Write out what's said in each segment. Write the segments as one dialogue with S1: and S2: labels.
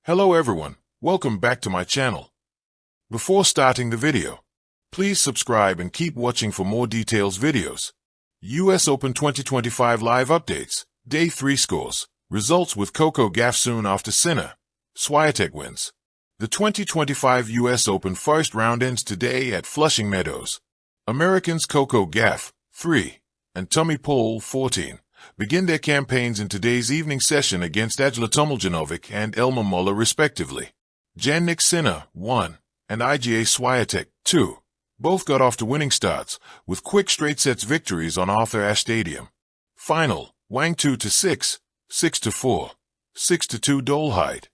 S1: Hello everyone, welcome back to my channel. Before starting the video, please subscribe and keep watching for more details videos. US Open 2025 live updates, Day 3 scores, results with Coco Gauff soon after Sinner, Swiatek wins. The 2025 US Open first round ends today at Flushing Meadows. Americans Coco Gauff, 3, and Tommy Paul, 14, begin their campaigns in today's evening session against Ajla Tomljanovic and Elmer Muller respectively. Jannik Sinner, 1, and Iga Swiatek, 2, both got off to winning starts, with quick straight sets victories on Arthur Ashe Stadium. Final, Wang 2-6, 6-4, 6-2 Dolehide.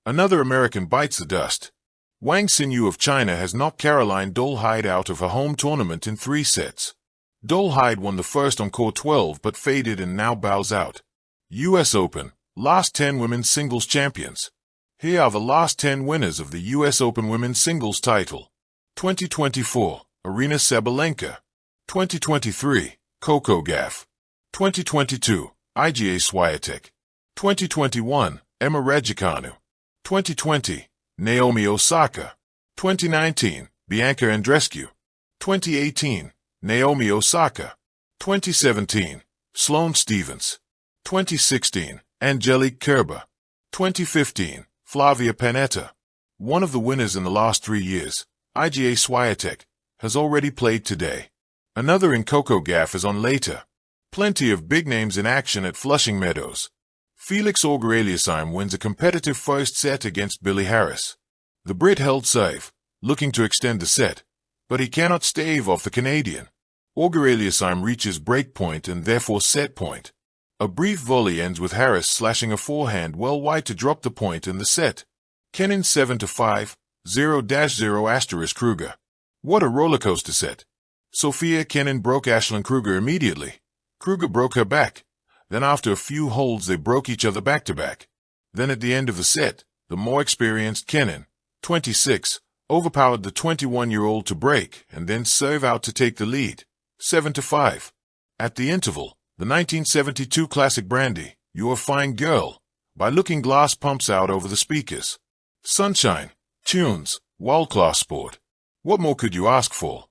S1: Another American bites the dust. Wang Xinyu of China has knocked Caroline Dolehide out of her home tournament in 3 sets. Dolehide won the first on court 12 but faded and now bows out. US Open, last 10 women's singles champions. Here are the last 10 winners of the US Open women's singles title. 2024, Aryna Sabalenka. 2023, Coco Gauff. 2022, Iga Swiatek. 2021, Emma Raducanu. 2020, Naomi Osaka. 2019, Bianca Andreescu. 2018, Naomi Osaka. 2017, Sloane Stephens. 2016, Angelique Kerber. 2015, Flavia Pennetta. One of the winners in the last 3 years, Iga Swiatek, has already played today. Another in Coco Gauff is on later. Plenty of big names in action at Flushing Meadows. Felix Auger-Aliassime wins a competitive first set against Billy Harris. The Brit held serve, looking to extend the set, but he cannot stave off the Canadian. Auger-Aliassime reaches break point and therefore set point. A brief volley ends with Harris slashing a forehand well wide to drop the point in the set. Kenin 7-5, 0-0 Kruger. What a rollercoaster set. Sofia Kenin broke Ashlyn Kruger immediately. Kruger broke her back. Then after a few holds they broke each other back-to-back. Then at the end of the set, the more experienced Kenin, 26, overpowered the 21-year-old to break and then serve out to take the lead, 7-5. At the interval, the 1972 classic Brandy, You're a Fine Girl, by Looking Glass pumps out over the speakers. Sunshine, tunes, world-class sport. What more could you ask for?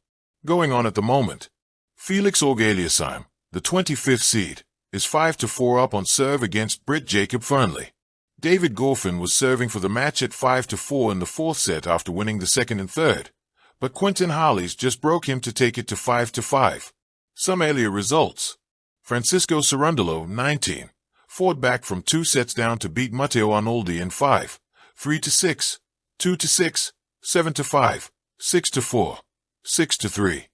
S1: Going on at the moment. Felix Auger-Aliassime, the 25th seed, is 5-4 up on serve against Brit Jacob Fernley. David Goffin was serving for the match at 5-4 in the 4th set after winning the 2nd and 3rd, but Quentin Harleys just broke him to take it to 5-5. Some earlier results. Francisco Cerundolo, 19, fought back from 2 sets down to beat Matteo Arnoldi in 5, 3-6, 2-6, 7-5, 6-4, 6-3.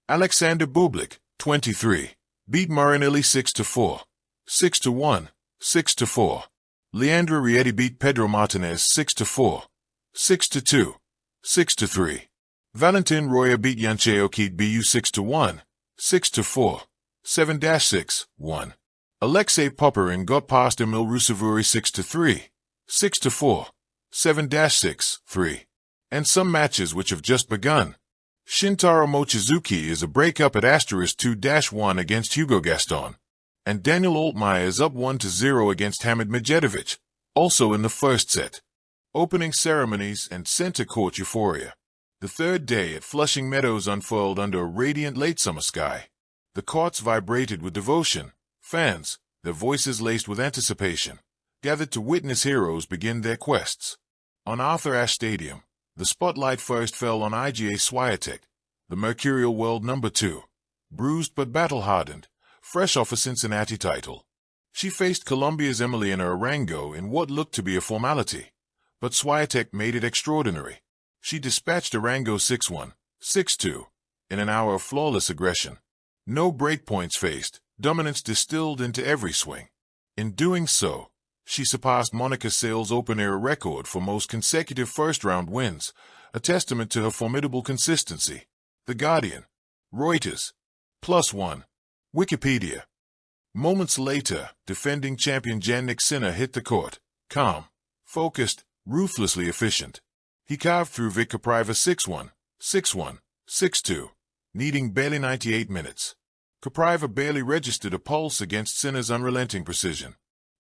S1: Alexander Bublik, 23, beat Marinelli 6-4, 6-1, 6-4. Leandro Rieti beat Pedro Martinez 6-4, 6-2, 6-3. Valentin Roya beat Yancheo Keat Bu 6-1, 6-4, 7-6, 1. Alexei Popyrin got past Emil Rusevuri 6-3, 6-4, 7-6, 3. And some matches which have just begun. Shintaro Mochizuki is a breakup at *2-1 against Hugo Gaston, and Daniel Altmaier is up 1-0 against Hamid Medjedovic, also in the first set. Opening ceremonies and center court euphoria. The third day at Flushing Meadows unfurled under a radiant late summer sky. The courts vibrated with devotion. Fans, their voices laced with anticipation, gathered to witness heroes begin their quests. On Arthur Ashe Stadium, the spotlight first fell on Iga Swiatek, the Mercurial World No. 2, bruised but battle-hardened, fresh off a Cincinnati title. She faced Colombia's Emiliana Arango in what looked to be a formality, but Swiatek made it extraordinary. She dispatched Arango 6-1, 6-2, in an hour of flawless aggression. No breakpoints faced, dominance distilled into every swing. In doing so, she surpassed Monica Seles' open-era record for most consecutive first-round wins, a testament to her formidable consistency. The Guardian. Reuters. +1. Wikipedia. Moments later, defending champion Jannik Sinner hit the court, calm, focused, ruthlessly efficient. He carved through Vic Capriva 6-1, 6-1, 6-2, needing barely 98 minutes. Capriva barely registered a pulse against Sinner's unrelenting precision.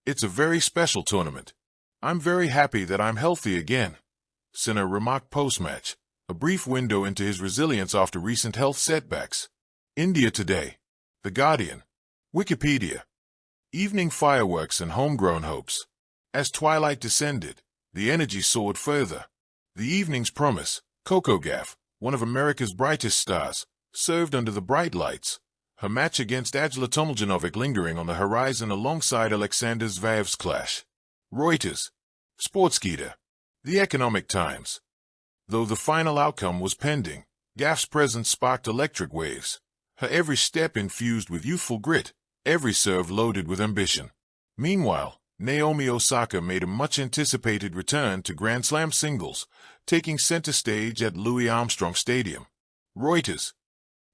S1: It's a very special tournament. I'm very happy that I'm healthy again, Sinner remarked post-match, a brief window into his resilience after recent health setbacks. India Today, The Guardian, Wikipedia. Evening fireworks and homegrown hopes. As twilight descended, the energy soared further. The evening's promise, Coco Gauff, one of America's brightest stars, served under the bright lights, her match against Ajla Tomljanovic lingering on the horizon alongside Alexander Zvyaev's clash. Reuters, Sportskeeda, The Economic Times. Though the final outcome was pending, Gauff's presence sparked electric waves, her every step infused with youthful grit, every serve loaded with ambition. Meanwhile, Naomi Osaka made a much-anticipated return to Grand Slam singles, taking center stage at Louis Armstrong Stadium. Reuters.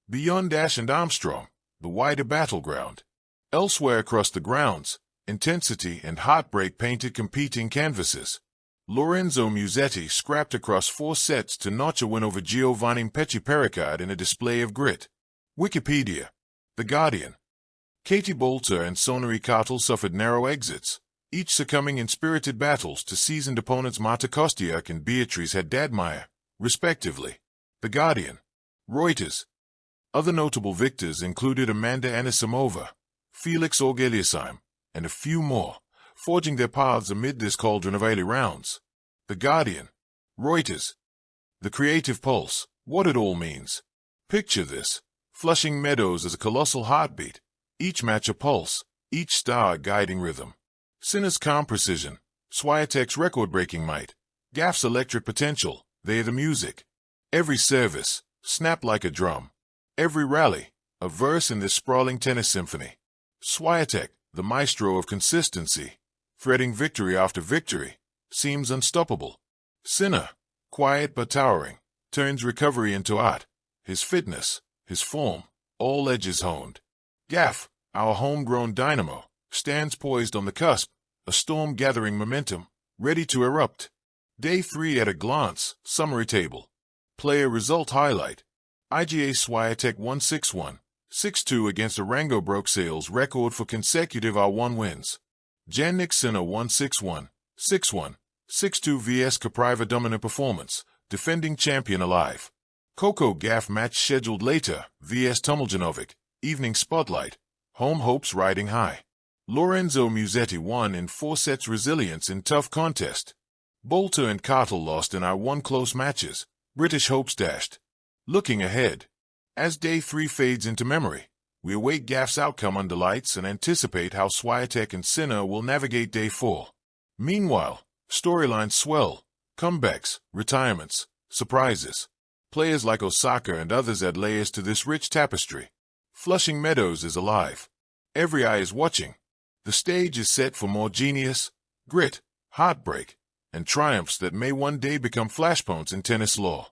S1: Beyond Ash and Armstrong, the wider battleground. Elsewhere across the grounds, intensity and heartbreak painted competing canvases. Lorenzo Musetti scrapped across 4 sets to notch a win over Giovanni Pericard in a display of grit. Wikipedia. The Guardian. Katie Boulter and Sonari Kartal suffered narrow exits, each succumbing in spirited battles to seasoned opponents Marta Kostyuk and Beatriz Haddad-Mayer, respectively. The Guardian. Reuters. Other notable victors included Amanda Anisimova, Felix Auger-Aliassime, and a few more, forging their paths amid this cauldron of early rounds. The Guardian. Reuters. The Creative Pulse. What it all means. Picture this. Flushing Meadows as a colossal heartbeat, each match a pulse, each star a guiding rhythm. Sinner's calm precision, Swiatek's record-breaking might, Gauff's electric potential, they're the music. Every service, snap like a drum. Every rally, a verse in this sprawling tennis symphony. Swiatek, the maestro of consistency, threading victory after victory, seems unstoppable. Sinner, quiet but towering, turns recovery into art. His fitness, his form, all edges honed. Gauff, our homegrown dynamo, stands poised on the cusp, a storm gathering momentum, ready to erupt. Day 3 at a glance, summary table. Player result highlight. IGA Swiatek 1-6-1, 6-2 against Arango broke Sale's record for consecutive R1 wins. Jannik Sinner 1-6-1, 6-1, 6-2 vs Capriva dominant performance, defending champion alive. Coco Gauff match scheduled later, vs Tomljanovic, evening spotlight, home hopes riding high. Lorenzo Musetti won in 4 sets resilience in tough contest. Boulter and Kartal lost in R1 close matches, British hopes dashed. Looking ahead. As Day 3 fades into memory, we await Gauff's outcome under lights and anticipate how Swiatek and Sinner will navigate Day 4. Meanwhile, storylines swell, comebacks, retirements, surprises. Players like Osaka and others add layers to this rich tapestry. Flushing Meadows is alive. Every eye is watching. The stage is set for more genius, grit, heartbreak, and triumphs that may one day become flashpoints in tennis lore.